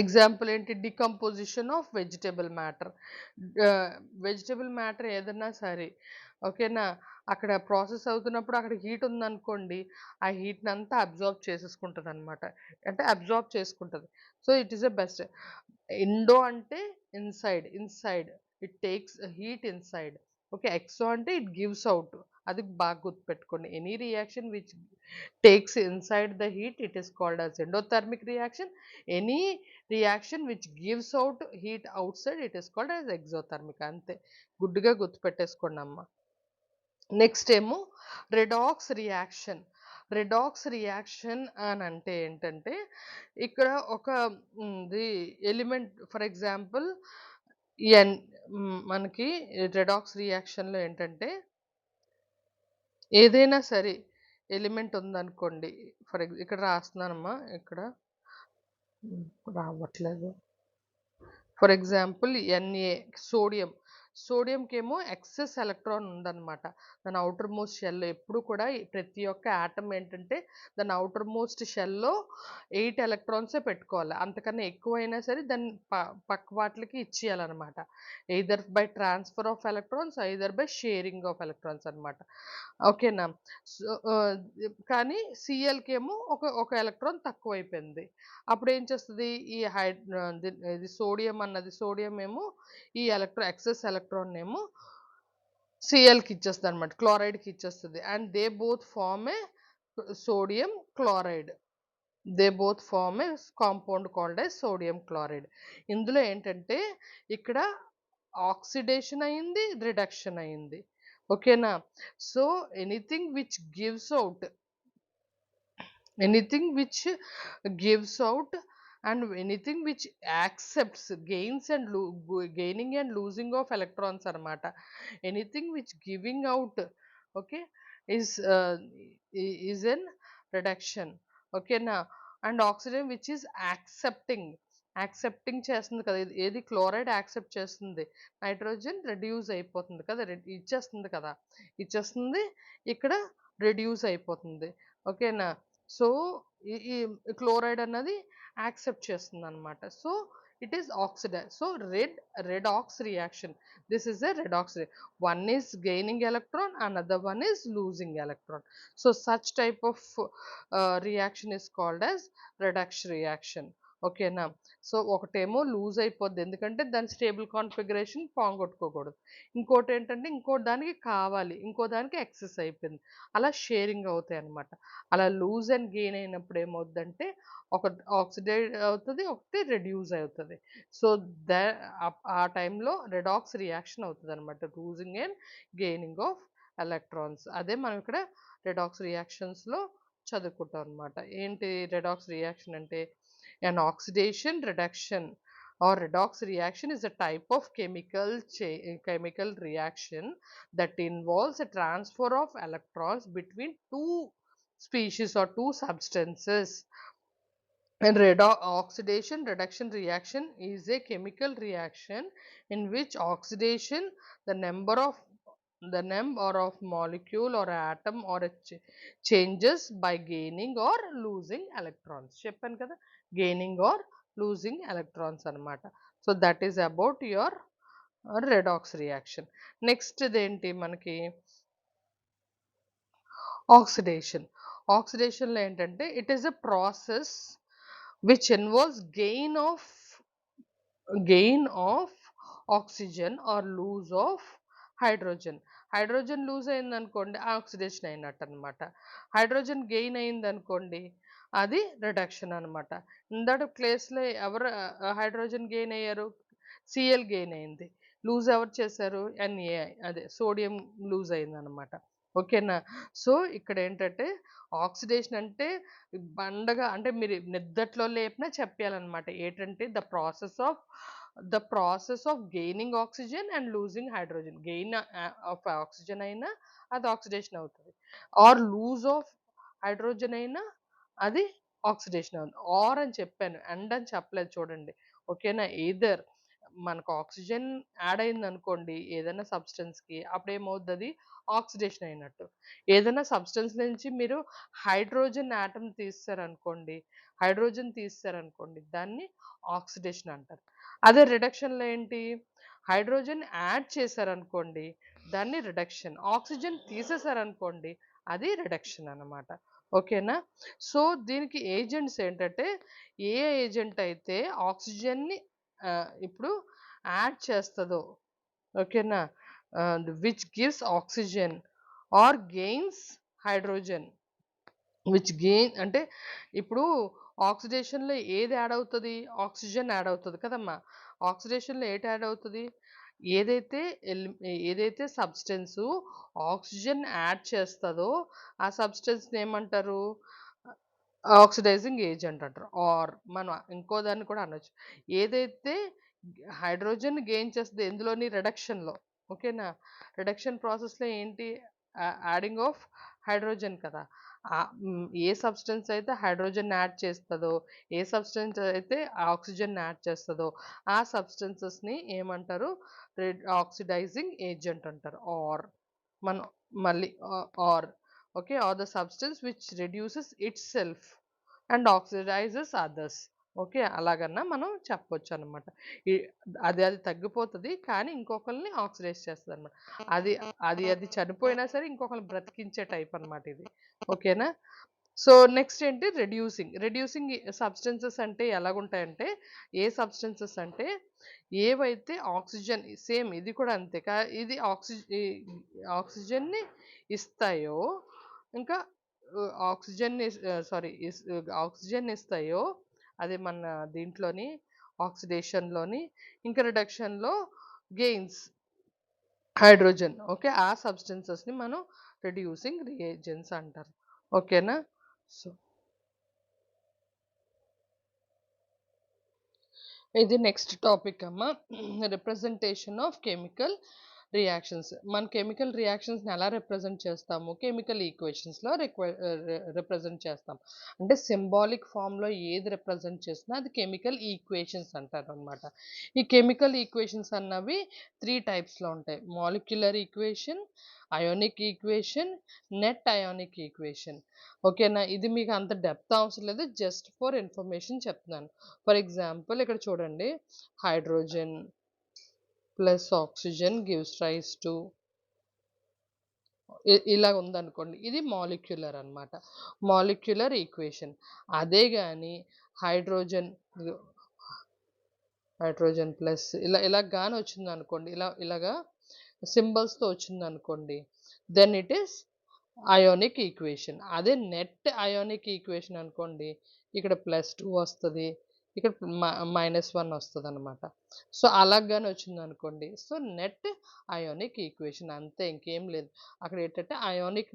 example ఏంటి? Decomposition of vegetable matter. Vegetable matter ఏదన్నా సరే ఓకేనా, అక్కడ ప్రాసెస్ అవుతున్నప్పుడు అక్కడ హీట్ ఉందనుకోండి, ఆ హీట్ని అంతా అబ్జార్బ్ చేసేసుకుంటుంది అనమాట. అంటే అబ్జార్బ్ చేసుకుంటుంది. So it is a best. Endo అంటే inside it takes heat inside. Okay. Exo అంటే ఇట్ గివ్స్ అవుట్. అది బాగా గుర్తుపెట్టుకోండి. Any reaction which takes inside the heat, it is called as endothermic reaction. Any reaction which gives out heat outside, it is called as exothermic. అంతే. గుడ్డుగా గుర్తుపెట్టేసుకోండి అమ్మ. Next ఏమో redox reaction. Redox reaction అని అంటే ఏంటంటే ఇక్కడ ఒక ఎలిమెంట్, ఫర్ ఎగ్జాంపుల్ ఎన్ మనకి redox రియాక్షన్లో ఏంటంటే ఏదైనా సరే ఎలిమెంట్ ఉందనుకోండి, ఇక్కడ రాస్తున్నానమ్మా, ఇక్కడ రావట్లేదు. For example Na, sodium. సోడియంకేమో ఎక్సెస్ ఎలక్ట్రాన్ ఉందన్నమాట. దాని ఔటర్ మోస్ట్ షెల్‌లో ఎప్పుడు కూడా ప్రతి ఒక్క ఆటమ్ ఏంటంటే దాని ఔటర్ మోస్ట్ షెల్‌లో 8 ఎలక్ట్రాన్సే పెట్టుకోవాలి. అంతకన్నా ఎక్కువైనా సరే దాన్ని పక్క వాటిలకి ఇచ్చేయాలన్నమాట. Either by transfer of electrons, either by sharing of electrons అన్నమాట. ఓకేనా? సో, కానీ సీఎల్‌కేమో ఒక ఎలక్ట్రాన్ తక్కువైపోయింది. అప్పుడేం చేస్తది ఈ ఇది సోడియం ఏమో ఈ ఎక్సెస్ ఎలక్ట్రాన్ ఏమో సీఎల్‌కి ఇచ్చేస్తదన్నమాట. క్లోరైడ్‌కి ఇచ్చేస్తది. And they both form a sodium chloride. They both form a compound called as sodium chloride. ఇందులో ఏంటంటే ఇక్కడ ఆక్సిడేషన్ అయింది, రిడక్షన్ అయింది. ఓకేనా? So, anything which gives out anything which gives out and anything which accepts gaining and losing of electrons anamata, anything which giving out, okay, is is in reduction. Okay na. And oxygen which is accepting చేస్తుంది కదా, ఏది chloride accept చేస్తుంది, nitrogen reduce అయిపోతుంది కదా, ఇచ్చేస్తుంది ఇక్కడ reduce అయిపోతుంది. ఓకేనా? సో, ఈ క్లోరైడ్ అన్నది యాక్సెప్ట్ చేస్తుందన్నమాట. So, it is oxidise. So, redox reaction. This is a redox reaction. One is gaining electron, another one is losing electron. So, such type of reaction is called as redox reaction. ఓకేనా? So, ఒకటేమో loose అయిపోద్ది. ఎందుకంటే దాని stable configuration పోగొట్టుకోకూడదు. ఇంకోటేంటంటే ఇంకో దానికి కావాలి, ఇంకో దానికి ఎక్సెస్ అయిపోయింది. అలా షేరింగ్ అవుతాయన్నమాట. అలా లూజ్ అండ్ గెయిన్ అయినప్పుడు ఏమవుద్దంటే ఒకటి ఆక్సిడైజ్ అవుతది, ఒకటి రెడ్యూస్ అవుతది. సో, ద ఆ టైంలో రెడాక్స్ రియాక్షన్ అవుతదనమాట. Losing and gaining of electrons. అదే మనం ఇక్కడ రెడాక్స్ రియాక్షన్స్‌లో చదువుకుంటాం అనమాట. ఏంటి రెడాక్స్ రియాక్షన్ అంటే an oxidation reduction or redox reaction is a type of chemical reaction that involves a transfer of electrons between two species or two substances. And oxidation reduction reaction is a chemical reaction in which oxidation, the number of molecule or atom or changes by gaining or losing electrons. చెప్పాను కదా, gaining or losing electrons అన్నమాట. So that is about your redox reaction. Next ఇదేంటి మనకి oxidation. ఆక్సిడేషన్లో ఏంటంటే it is a process which involves gain of oxygen or lose of hydrogen. Hydrogen lose అయిందనుకోండి oxidation అయినట్టు అనమాట. హైడ్రోజన్ గెయిన్ అయిందనుకోండి అది రిడక్షన్ అనమాట. ఇందాక ప్లేస్లో ఎవరు హైడ్రోజన్ గెయిన్ అయ్యారు, సిఎల్ గెయిన్ అయింది. లూజ్ ఎవరు చేశారు, ఎన్ఏ, అదే సోడియం లూజ్ అయిందనమాట. ఓకేనా? సో, ఇక్కడ ఏంటంటే ఆక్సిడేషన్ అంటే బండగా అంటే మీరు నిద్దట్లో లేపినా చెప్పేయాలన్నమాట. ఏంటంటే the process of gaining oxygen and losing hydrogen. Gain of oxygen అయినా అది ఆక్సిడేషన్ అవుతుంది, ఆర్ లూజ్ ఆఫ్ హైడ్రోజన్ అయినా అది ఆక్సిడేషన్ అవుతుంది. ఆర్ అని చెప్పాను, అండ్ అని చెప్పలేదు చూడండి. ఓకేనా? ఎయిదర్ మనకు ఆక్సిజన్ యాడ్ అయింది అనుకోండి ఏదైనా సబ్స్టెన్స్కి, అప్పుడు ఏమవుతుంది, అది ఆక్సిడేషన్ అయినట్టు. ఏదైనా సబ్స్టెన్స్ నుంచి మీరు హైడ్రోజన్ ఆటమ్ తీస్తారనుకోండి దాన్ని ఆక్సిడేషన్ అంటారు. అదే రిడక్షన్లో ఏంటి, హైడ్రోజన్ యాడ్ చేశారనుకోండి దాన్ని రిడక్షన్, ఆక్సిజన్ తీసేశారనుకోండి అది రిడక్షన్ అన్నమాట. ఓకేనా? సో, దీనికి ఏజెంట్స్ ఏంటంటే ఏ ఏజెంట్ అయితే ఆక్సిజన్ని ఇప్పుడు యాడ్ చేస్తుందో, ఓకేనా, which gives oxygen or gains hydrogen, which gain అంటే ఇప్పుడు ఆక్సిడేషన్లో ఏది యాడ్ అవుతుంది, ఆక్సిజన్ యాడ్ అవుతుంది కదమ్మా. ఆక్సిడేషన్లో ఏది యాడ్ అవుతుంది, ఏదైతే ఏదైతే సబ్స్టెన్సు ఆక్సిజన్ యాడ్ చేస్తుందో ఆ సబ్స్టెన్స్ని ఏమంటారు, ఆక్సిడైజింగ్ ఏజెంట్ అంటారు. ఆర్ మనం ఇంకో దాన్ని కూడా అనొచ్చు, ఏదైతే హైడ్రోజన్ గెయిన్ చేస్తుంది ఎందులోని రిడక్షన్లో. ఓకేనా? రిడక్షన్ ప్రాసెస్లో ఏంటి, యాడింగ్ ఆఫ్ హైడ్రోజన్ కదా. ఏ సబ్స్టెన్స్ అయితే హైడ్రోజన్ యాడ్ చేస్తదో, ఏ సబ్స్టెన్స్ అయితే ఆక్సిజన్ యాడ్ చేస్తదో, ఆ సబ్స్టెన్సెస్‌ని ఏమంటారు? ఆక్సిడైజింగ్ ఏజెంట్ అంటారు. మనం మళ్ళీ or okay. Or the substance which reduces itself and oxidizes others. Okay. అలాగన్నా మనం చెప్పొచ్చనమాట. ఈ అది తగ్గిపోతది. కానీ ఇంకొకళ్ళని ఆక్సిడైజ్ చేస్తదనమాట. అది అది చనిపోయినా సరే ఇంకొకళ్ళని బ్రతికించే టైప్ అనమాట ఇది. ఓకేనా? సో, నెక్స్ట్ ఏంటి రెడ్యూసింగ్. రెడ్యూసింగ్ సబ్స్టెన్సెస్ అంటే ఎలాగుంటాయంటే, ఏ సబ్స్టెన్సెస్ అంటే, ఏవైతే ఆక్సిజన్ సేమ్ ఇది కూడా అంతే. ఇది ఆక్సిజన్‌ని ఇస్తాయో, ఇంకా ఆక్సిజన్‌ని సారీ ఆక్సిజన్ ఇస్తాయో, అది మన దీంట్లోని ఆక్సిడేషన్‌లోని, ఇంకా రిడక్షన్‌లో గెయిన్స్ హైడ్రోజన్. ఓకే. ఆ సబ్స్టెన్సెస్‌ని మనం రెడ్యూసింగ్ రియేజెంట్స్ అంటారు. ఓకేనా? సో ఇది నెక్స్ట్ టాపిక్ అమ్మ. Representation of chemical reactions. మన కెమికల్ రియాక్షన్స్‌ని ఎలా రిప్రజెంట్ చేస్తాము? కెమికల్ ఈక్వేషన్స్‌లో రిప్రజెంట్ చేస్తాం. అంటే సింబాలిక్ ఫార్మ్‌లో ఏది రిప్రజెంట్ చేసినా అది కెమికల్ ఈక్వేషన్స్ అంటారనమాట. ఈ కెమికల్ ఈక్వేషన్స్ అన్నవి 3 టైప్స్‌లో ఉంటాయి. Molecular equation, ionic equation, net ionic equation. ఓకేనా? ఇది మీకు అంత డెప్త్ అవసరం లేదు. జస్ట్ ఫర్ ఇన్ఫర్మేషన్ చెప్తున్నాను. ఫర్ ఎగ్జాంపుల్ ఇక్కడ చూడండి. Hydrogen plus oxygen gives rise to ఇలా ఉందనుకోండి. ఇది మాలిక్యులర్ అన్నమాట. Molecular equation. అదే గాని హైడ్రోజన్ హైడ్రోజన్ ప్లస్ ఇలా గాని వచ్చిందనుకోండి. ఇలాగా సింబల్స్‌తో వచ్చిందనుకోండి. Then it is ionic equation. అదే నెట్ అయోనిక్ ఈక్వేషన్ అనుకోండి. ఇక్కడ +2 వస్తది. ఇక్కడ -1 వస్తదనమాట. సో, అలాగ గాని వచ్చిందనుకోండి. సో, నెట్ అయోనిక్ ఈక్వేషన్ అంతే ఇంకేం లేదు. అక్కడ ఏంటంటే అయోనిక్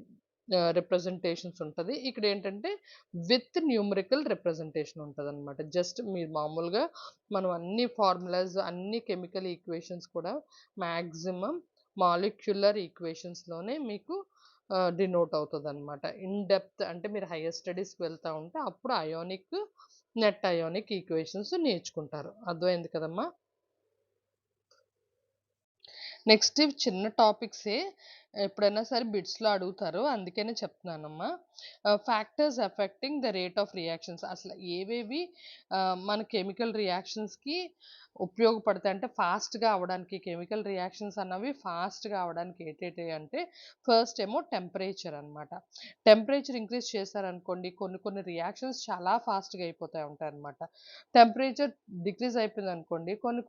రిప్రజెంటేషన్స్ ఉంటది. ఇక్కడేంటంటే విత్ న్యూమరికల్ రిప్రజెంటేషన్ ఉంటదనమాట. జస్ట్ మీరు మామూలుగా మనం అన్ని ఫార్ములాస్ అన్ని కెమికల్ ఈక్వేషన్స్ కూడా మాక్సిమం మాలిక్యులర్ ఈక్వేషన్స్‌లోనే మీకు డినోట్ అవుతదనమాట. ఇన్ డెప్త్ అంటే మీరు హైయర్ స్టడీస్‌కి వెళ్తా ఉంటే అప్పుడు అయోనిక్, నెట్ అయోనిక్ ఈక్వేషన్స్ నేర్చుకుంటారు. అర్థమైంది కదమ్మా! నెక్స్ట్ ఇవి చిన్న టాపిక్సే. ఎప్పుడైనా సరే బిట్స్‌లో అడుగుతారు. అందుకనే చెప్తున్నానమ్మా. Factors affecting the rate of reactions అసలు ఏవేవి మన కెమికల్ రియాక్షన్స్‌కి ఉపయోగపడతాయి అంటే ఫాస్ట్‌గా అవ్వడానికి కెమికల్ రియాక్షన్స్ అన్నవి ఫాస్ట్‌గా అవ్వడానికి ఏటేటి అంటే ఫస్ట్ ఏమో టెంపరేచర్ అన్నమాట. టెంపరేచర్ ఇంక్రీజ్ చేశారనుకోండి కొన్ని కొన్ని రియాక్షన్స్ చాలా ఫాస్ట్‌గా అయిపోతా ఉంటాయన్నమాట. టెంపరేచర్ డిక్రీజ్ అయిపోయిందనుకోండి కొన్ని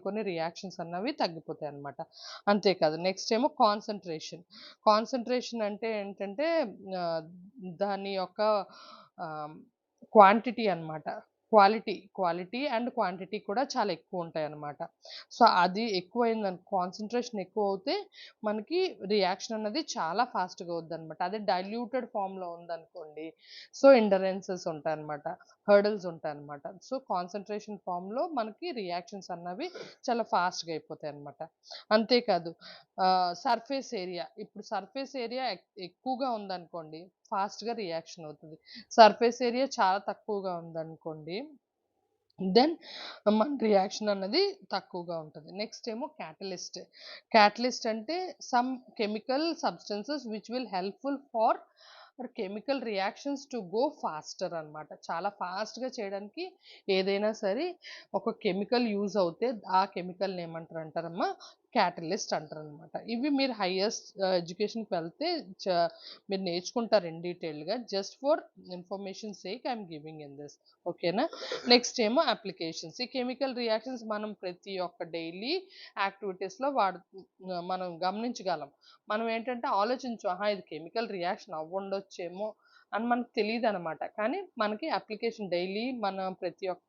కొన్ని రియాక్షన్స్ అన్నవి తగ్గిపోతాయన్నమాట. అంతేకాదు నెక్స్ట్ ఏమో కాన్సంట్రేషన్. కాన్సంట్రేషన్ అంటే ఏంటంటే ఆహ్, దాని యొక్క ఆహ్, క్వాంటిటీ అన్నమాట. క్వాలిటీ అండ్ క్వాంటిటీ కూడా చాలా ఎక్కువుంటాయన్నమాట. సో, అది కాన్సంట్రేషన్ ఎక్కువవుతే మనకి రియాక్షన్ అన్నది చాలా ఫాస్ట్‌గా అవుద్దన్నమాట. అదే డైల్యూటెడ్ ఫార్మ్‌లో ఉందనుకోండి, సో, ఎండరెన్సెస్ ఉంటాయన్నమాట. హర్డిల్స్ ఉంటాయన్నమాట. సో, కాన్సంట్రేషన్ ఫార్మ్‌లో మనకి రియాక్షన్స్ అన్నవి చాలా ఫాస్ట్‌గా అయిపోతాయన్నమాట. అంతేకాదు సర్ఫేస్ ఏరియా. ఇప్పుడు సర్ఫేస్ ఏరియా ఎక్కువగా ఉందనుకోండి, ఫాస్ట్‌గా రియాక్షన్ అవుతది. సర్ఫేస్ ఏరియా చాలా తక్కువగా ఉందనుకోండి, దెన్ మన రియాక్షన్ అన్నది తక్కువగా ఉంటది. నెక్స్ట్ ఏమో క్యాటలిస్ట్. క్యాటలిస్ట్ అంటే some chemical substances which will helpful for chemical reactions to go faster అన్నమాట. చాలా ఫాస్ట్‌గా చేయడానికి ఏదైనా సరే ఒక కెమికల్ యూజ్ అవుతే ఆ కెమికల్‌ని ఏమంటారంటారమ్మా క్యాటలిస్ట్ అంటారనమాట. ఇవి మీరు హైయెస్ట్ ఎడ్యుకేషన్‌కి వెళ్తే మీరు నేర్చుకుంటారు ఇన్ డీటెయిల్డ్‌గా. Just for information sake I am giving in this. ఓకేనా? నెక్స్ట్ ఏమో అప్లికేషన్స్. ఈ కెమికల్ రియాక్షన్స్ మనం ప్రతి ఒక్క డైలీ యాక్టివిటీస్‌లో మనం గమనించగలం. మనం ఏంటంటే ఆలోచించం. ఆహా! ఇది కెమికల్ రియాక్షన్ అవ్వుండొచ్చేమో అని మనకు తెలీదనమాట. కానీ మనకి అప్లికేషన్ డైలీ మన ప్రతి ఒక్క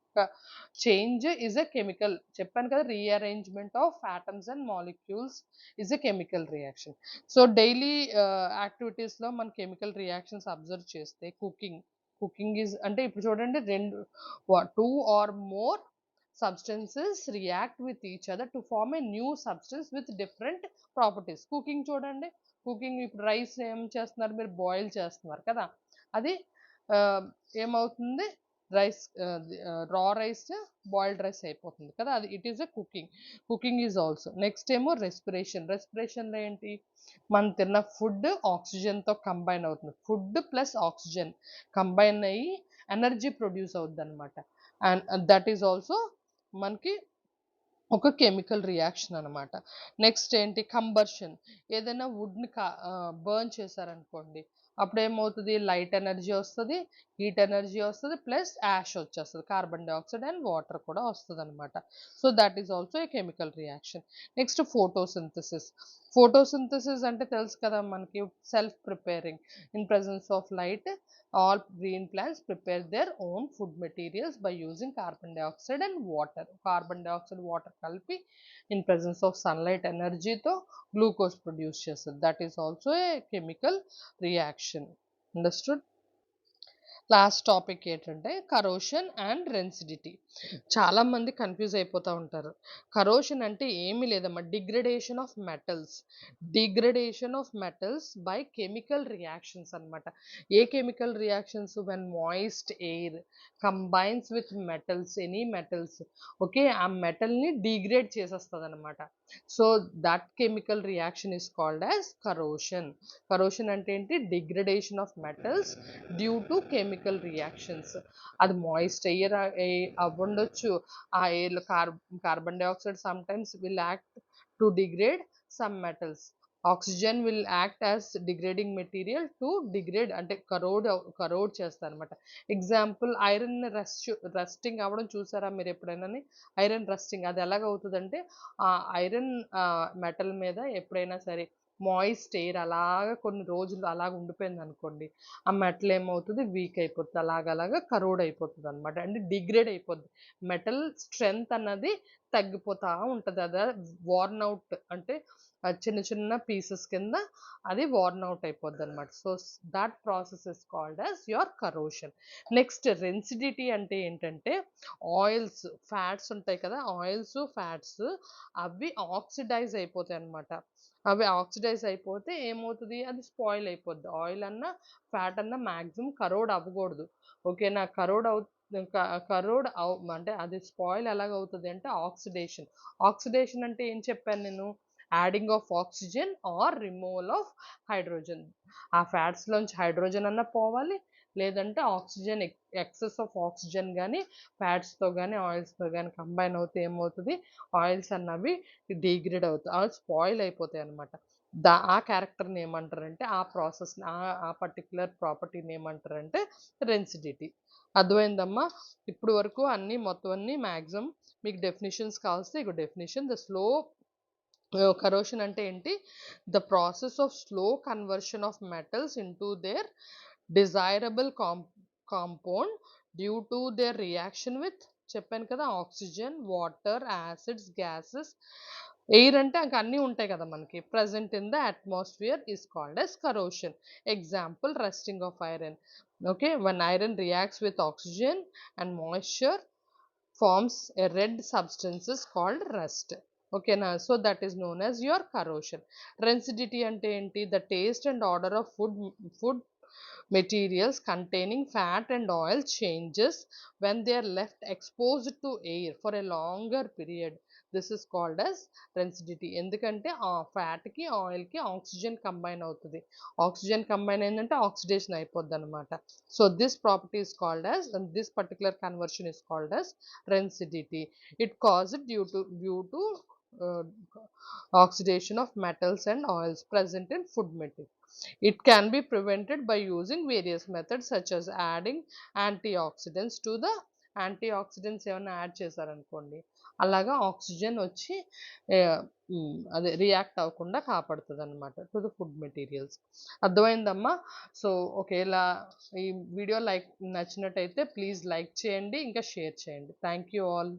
చేంజ్ ఈస్ ఎ కెమికల్ చెప్పాను కదా! Rearrangement of atoms and molecules is a chemical reaction. So, daily యాక్టివిటీస్‌లో మన కెమికల్ రియాక్షన్స్ అబ్జర్వ్ చేస్తే కుకింగ్ ఈజ్ అంటే ఇప్పుడు చూడండి 2 or more substances react with each other to form a new substance with different properties. Cooking చూడండి, cooking ఇప్పుడు rice ఏం చేస్తున్నారు, మీరు బాయిల్ చేస్తున్నారు కదా, అది ఏమవుతుంది, రైస్ రా రైస్ బాయిల్డ్ రైస్ అయిపోతుంది కదా, అది it is a cooking. Cooking is also. Next ఏమో రెస్పిరేషన్. రెస్పిరేషన్లో ఏంటి, మనం తిన్న ఫుడ్ ఆక్సిజన్తో కంబైన్ అవుతుంది. ఫుడ్ ప్లస్ ఆక్సిజన్ కంబైన్ అయ్యి ఎనర్జీ ప్రొడ్యూస్ అవుద్ది అనమాట. అండ్ దట్ ఈజ్ ఆల్సో మనకి ఒక కెమికల్ రియాక్షన్ అనమాట. నెక్స్ట్ ఏంటి, కంబర్షన్. ఏదైనా వుడ్ని బర్న్ చేశారనుకోండి, అప్పుడు ఏమవుతుంది, లైట్ ఎనర్జీ వస్తుంది, హీట్ ఎనర్జీ వస్తుంది, ప్లస్ యాష్ వచ్చేస్తుంది, కార్బన్ డైఆక్సైడ్ అండ్ వాటర్ కూడా వస్తుంది అనమాట. So that is also a chemical reaction. Next photosynthesis. Photosynthesis అంటే తెలుసు కదా మనకి, self preparing. In presence of light all green plants prepare their own food materials by using carbon dioxide and water. Carbon dioxide water కలిపి in presence of sunlight energy తో glucose produce చేస్తుంది. That is also a chemical reaction. Understood? Last topic ఏంటంటే corrosion and rancidity. చాలా మంది confuse అయిపోతూ ఉంటారు. Corrosion అంటే ఏమీ లేదమ్మా, degradation of metals. Degradation of metals by chemical reactions అనమాట. ఏ chemical reactions, when moist air combines with metals, any metals, okay, ఆ మెటల్ని డిగ్రేడ్ చేసేస్తుంది అనమాట. So that chemical reaction is called as corrosion. Corrosion అంటే ఏంటి, degradation of metals due to chemical reactions. అది moist air అవ్వండొచ్చు, ఆ ఎయిర్లో carbon dioxide some times will act to degrade some metals. Oxygen will act as degrading material to degrade, అంటే కరోడ్ చేస్తారు అనమాట. Example, iron rusting అవ్వడం చూసారా మీరు ఎప్పుడైనా? ఐరన్ రస్టింగ్ అది ఎలాగవుతుందంటే, ఆ ఐరన్ మెటల్ మీద ఎప్పుడైనా సరే మాయిస్ట్ ఎయిర్ అలాగా కొన్ని రోజులు అలాగ ఉండిపోయింది అనుకోండి, ఆ మెటల్ ఏమవుతుంది, వీక్ అయిపోతుంది, అలాగలాగా కరోడ్ అయిపోతుంది అనమాట, అంటే డిగ్రేడ్ అయిపోద్ది. మెటల్ స్ట్రెంగ్త్ అన్నది తగ్గిపోతూ ఉంటుంది. అదే వార్న్ అవుట్ అంటే చిన్న చిన్న పీసెస్ కింద అది వార్న్ అవుట్ అయిపోద్ది అనమాట. So that process is called as your corrosion. Next rancidity అంటే ఏంటంటే, ఆయిల్స్ ఫ్యాట్స్ ఉంటాయి కదా, ఆయిల్స్ ఫ్యాట్స్ అవి ఆక్సిడైజ్ అయిపోతాయి అనమాట. అవి ఆక్సిడైజ్ అయిపోతే ఏమవుతుంది, అది స్పాయిల్ అయిపోద్ది. ఆయిల్ అన్నా ఫ్యాట్ అన్నా మ్యాక్సిమం కరోడ్ అవ్వకూడదు, ఓకేనా. కరోడ్ అంటే అది స్పాయిల్ ఎలాగవుతుంది అంటే ఆక్సిడేషన్. ఆక్సిడేషన్ అంటే ఏం చెప్పాను నేను, adding of oxygen or removal of hydrogen. ఆ ఫ్యాట్స్లోంచి హైడ్రోజన్ అన్న పోవాలి, లేదంటే ఆక్సిజన్ ఎక్సెస్ ఆఫ్ ఆక్సిజన్ కానీ ఫ్యాట్స్తో కానీ ఆయిల్స్తో కానీ కంబైన్ అవుతే ఏమవుతుంది, ఆయిల్స్ అన్నవి డిగ్రేడ్ అవుతాయి, ఆయిల్ స్పాయిల్ అయిపోతాయి అనమాట. ఆ క్యారెక్టర్ని ఏమంటారంటే, ఆ ప్రాసెస్ని, ఆ పర్టికులర్ ప్రాపర్టీని ఏమంటారంటే రెన్సిడిటీ. అర్థమైందమ్మా? ఇప్పుడు వరకు మొత్తం అన్ని మ్యాక్సిమం మీకు డెఫినేషన్స్ కావస్తే ఇక డెఫినేషన్. ద స్లో కరోషన్ అంటే ఏంటి, the process of slow conversion of metals into there desirable compound due to their reaction with, చెప్పాను కదా, oxygen, water, acids, gases, air అంటే ఇంకా అన్నీ ఉంటాయి కదా మనకి, present in the atmosphere is called as corrosion. Example, rusting of iron. Okay, when iron reacts with oxygen and moisture forms a red substance is called rust. Okay na, so that is known as your corrosion. Rancidity ante enti, the taste and odor of food materials containing fat and oil changes when they are left exposed to air for a longer period. This is called as rancidity. ఎందుకంటే ఆ ఫ్యాట్కి ఆయిల్కి oxygen combine అవుతుంది, oxygen combine అయిందంటే oxidation అయిపోద్ది అనమాట. So this property is called as, and this particular conversion is called as rancidity. It caused due to oxidation of metals and oils present in food material. It can be prevented by using various methods such as adding antioxidants to the, antioxidants ఏమైనా add చేశారనుకోండి, అలాగా oxygen వచ్చి అదే react అవ్వకుండా కాపాడుతుంది అనమాట to the food materials. అర్థమైందమ్మా? So ఒకేలా ఈ వీడియో నచ్చినట్టయితే ప్లీజ్ లైక్ చేయండి, ఇంకా షేర్ చేయండి. Thank you all.